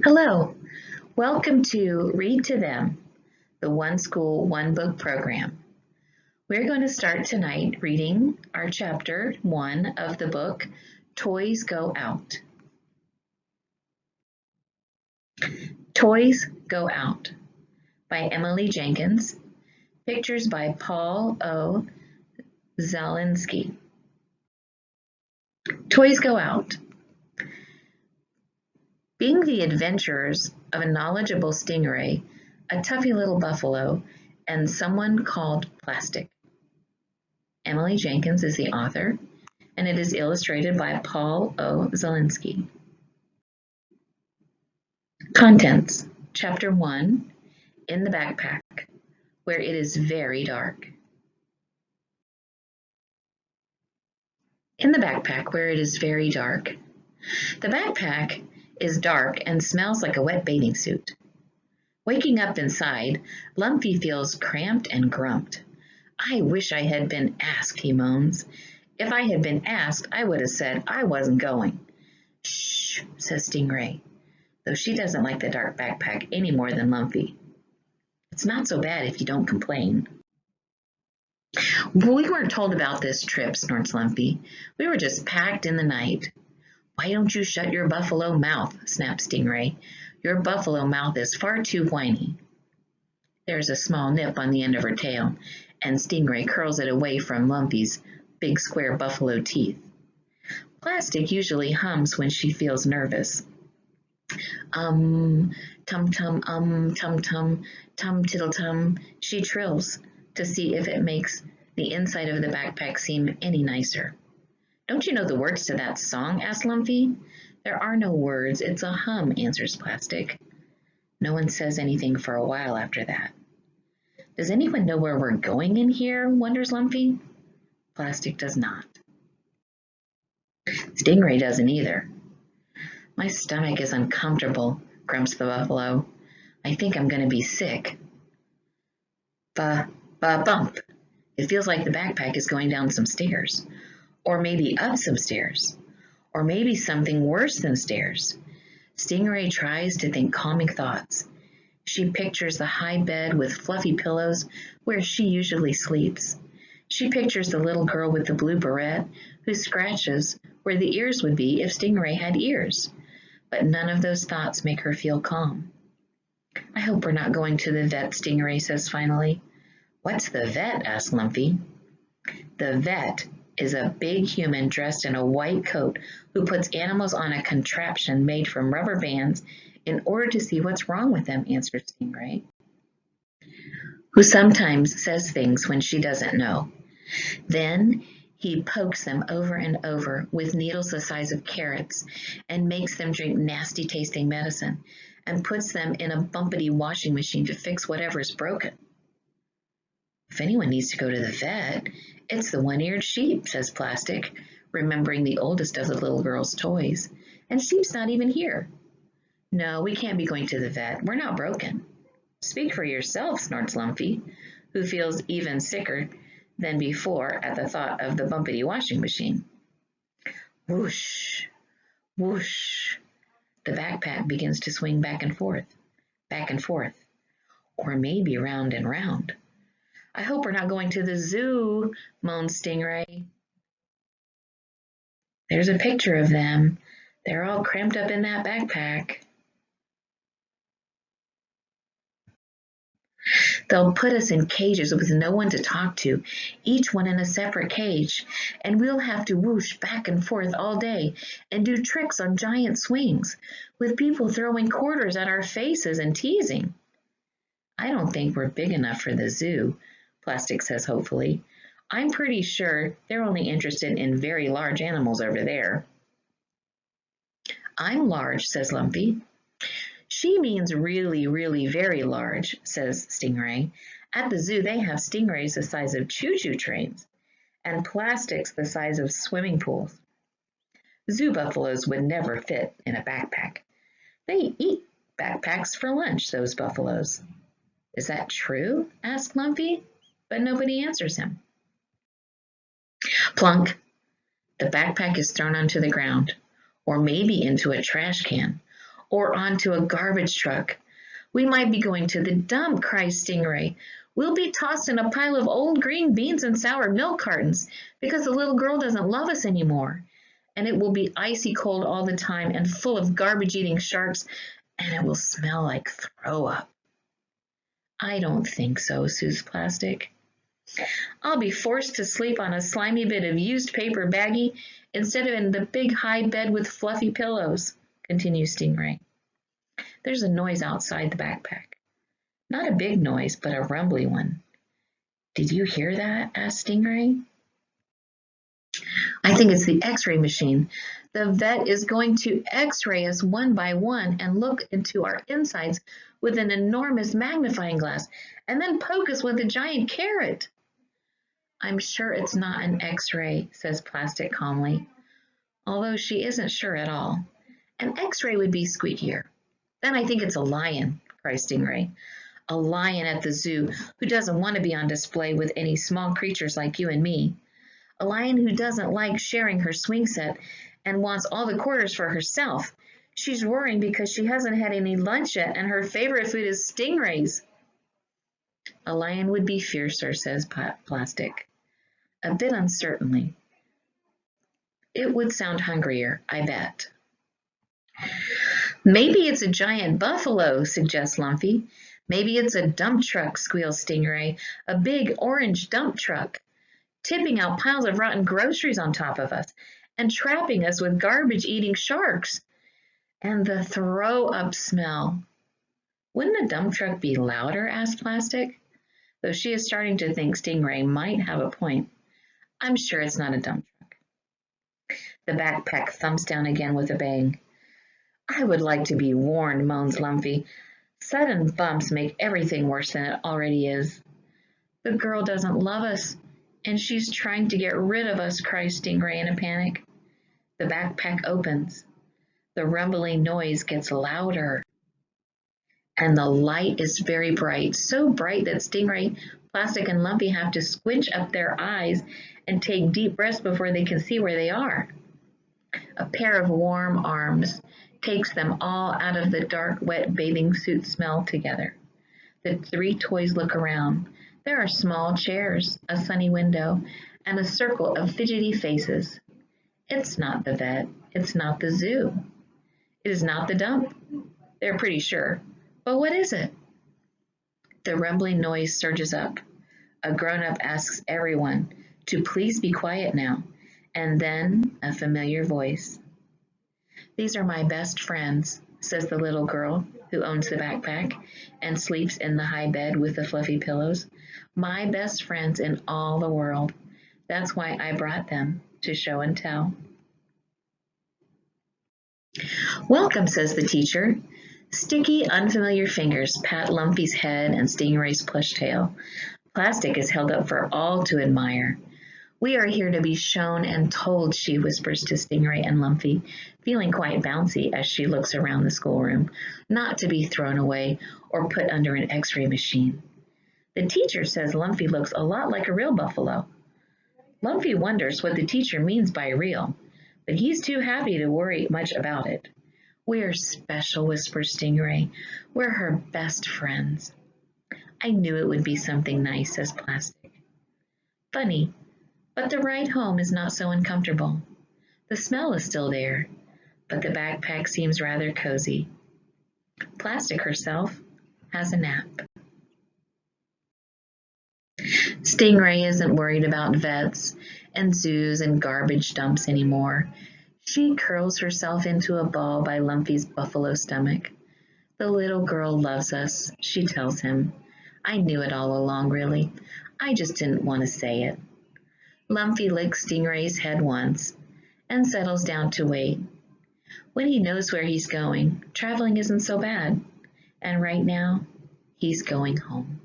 Hello, welcome to Read to Them, the One School, One Book program. We're going to start tonight reading our chapter 1 of the book, Toys Go Out. Toys Go Out by Emily Jenkins, pictures by Paul O. Zielinski. Toys Go Out. Being the adventurers of a knowledgeable Stingray, a toughy little buffalo, and someone called Plastic. Emily Jenkins is the author, and it is illustrated by Paul O. Zielinski. Contents, Chapter 1, In the Backpack, where it is very dark. In the backpack, where it is very dark. The backpack is dark and smells like a wet bathing suit. Waking up inside, Lumpy feels cramped and grumped. I wish I had been asked, he moans. If I had been asked, I would have said I wasn't going. Shh, says Stingray, though she doesn't like the dark backpack any more than Lumpy. It's not so bad if you don't complain. We weren't told about this trip, snorts Lumpy. We were just packed in the night. Why don't you shut your buffalo mouth, snaps Stingray. Your buffalo mouth is far too whiny. There's a small nip on the end of her tail, and Stingray curls it away from Lumpy's big square buffalo teeth. Plastic usually hums when she feels nervous. Tum-tum, tum-tum, tum-tiddle-tum, she trills to see if it makes the inside of the backpack seem any nicer. Don't you know the words to that song? Asks Lumpy. There are no words, it's a hum, answers Plastic. No one says anything for a while after that. Does anyone know where we're going in here? Wonders Lumpy. Plastic does not. Stingray doesn't either. My stomach is uncomfortable, grumps the buffalo. I think I'm going to be sick. Ba-bump. It feels like the backpack is going down some stairs. Or maybe up some stairs, or maybe something worse than stairs. Stingray tries to think calming thoughts. She pictures the high bed with fluffy pillows where she usually sleeps. She pictures the little girl with the blue beret who scratches where the ears would be if Stingray had ears. But none of those thoughts make her feel calm. I hope we're not going to the vet, Stingray says finally. What's the vet? Asks Lumpy. The vet is a big human dressed in a white coat who puts animals on a contraption made from rubber bands in order to see what's wrong with them, answers Stingray, who sometimes says things when she doesn't know. Then he pokes them over and over with needles the size of carrots and makes them drink nasty-tasting medicine and puts them in a bumpety washing machine to fix whatever's broken. If anyone needs to go to the vet, it's the one-eared sheep, says Plastic, remembering the oldest of the little girl's toys. And sheep's not even here. No, we can't be going to the vet. We're not broken. Speak for yourself, snorts Lumpy, who feels even sicker than before at the thought of the bumpety washing machine. Whoosh, whoosh. The backpack begins to swing back and forth, or maybe round and round. I hope we're not going to the zoo, moans Stingray. There's a picture of them. They're all cramped up in that backpack. They'll put us in cages with no one to talk to, each one in a separate cage, and we'll have to whoosh back and forth all day and do tricks on giant swings, with people throwing quarters at our faces and teasing. I don't think we're big enough for the zoo, Plastic says hopefully. I'm pretty sure they're only interested in very large animals over there. I'm large, says Lumpy. She means really, really very large, says Stingray. At the zoo, they have stingrays the size of choo-choo trains and Plastics the size of swimming pools. Zoo buffaloes would never fit in a backpack. They eat backpacks for lunch, those buffaloes. Is that true? Asks Lumpy, but nobody answers him. Plunk! The backpack is thrown onto the ground, or maybe into a trash can, or onto a garbage truck. We might be going to the dump, cries Stingray. We'll be tossed in a pile of old green beans and sour milk cartons because the little girl doesn't love us anymore. And it will be icy cold all the time and full of garbage-eating sharks, and it will smell like throw up. I don't think so, soothes Plastic. I'll be forced to sleep on a slimy bit of used paper baggie instead of in the big high bed with fluffy pillows, continues Stingray. There's a noise outside the backpack. Not a big noise, but a rumbly one. Did you hear that? Asked Stingray. I think it's the X-ray machine. The vet is going to X-ray us one by one and look into our insides with an enormous magnifying glass and then poke us with a giant carrot. I'm sure it's not an X-ray, says Plastic calmly, although she isn't sure at all. An X-ray would be squeakier. Then I think it's a lion, cries Stingray. A lion at the zoo who doesn't want to be on display with any small creatures like you and me. A lion who doesn't like sharing her swing set and wants all the quarters for herself. She's worrying because she hasn't had any lunch yet and her favorite food is stingrays. A lion would be fiercer, says Plastic, a bit uncertainly. It would sound hungrier, I bet. Maybe it's a giant buffalo, suggests Lumpy. Maybe it's a dump truck, squeals Stingray, a big orange dump truck, tipping out piles of rotten groceries on top of us and trapping us with garbage-eating sharks. And the throw-up smell. Wouldn't a dump truck be louder, asked Plastic, though she is starting to think Stingray might have a point. I'm sure it's not a dump truck. The backpack thumps down again with a bang. I would like to be warned, moans Lumpy. Sudden bumps make everything worse than it already is. The girl doesn't love us, and she's trying to get rid of us, cries Stingray in a panic. The backpack opens. The rumbling noise gets louder. And the light is very bright, so bright that Stingray, Plastic, and Lumpy have to squinch up their eyes and take deep breaths before they can see where they are. A pair of warm arms takes them all out of the dark, wet bathing suit smell together. The three toys look around. There are small chairs, a sunny window, and a circle of fidgety faces. It's not the vet. It's not the zoo. It is not the dump. They're pretty sure. But what is it? The rumbling noise surges up. A grown-up asks everyone to please be quiet now, and then a familiar voice. These are my best friends, says the little girl who owns the backpack and sleeps in the high bed with the fluffy pillows. My best friends in all the world. That's why I brought them to show and tell. Welcome, says the teacher. Sticky, unfamiliar fingers pat Lumpy's head and Stingray's plush tail. Plastic is held up for all to admire. We are here to be shown and told, she whispers to Stingray and Lumpy, feeling quite bouncy as she looks around the schoolroom, not to be thrown away or put under an X-ray machine. The teacher says Lumpy looks a lot like a real buffalo. Lumpy wonders what the teacher means by real, but he's too happy to worry much about it. We're special, whispers Stingray. We're her best friends. I knew it would be something nice, says Plastic. Funny, but the ride home is not so uncomfortable. The smell is still there, but the backpack seems rather cozy. Plastic herself has a nap. Stingray isn't worried about vets and zoos and garbage dumps anymore. She curls herself into a ball by Lumpy's buffalo stomach. The little girl loves us, she tells him. I knew it all along, really. I just didn't want to say it. Lumpy licks Stingray's head once and settles down to wait. When he knows where he's going, traveling isn't so bad. And right now, he's going home.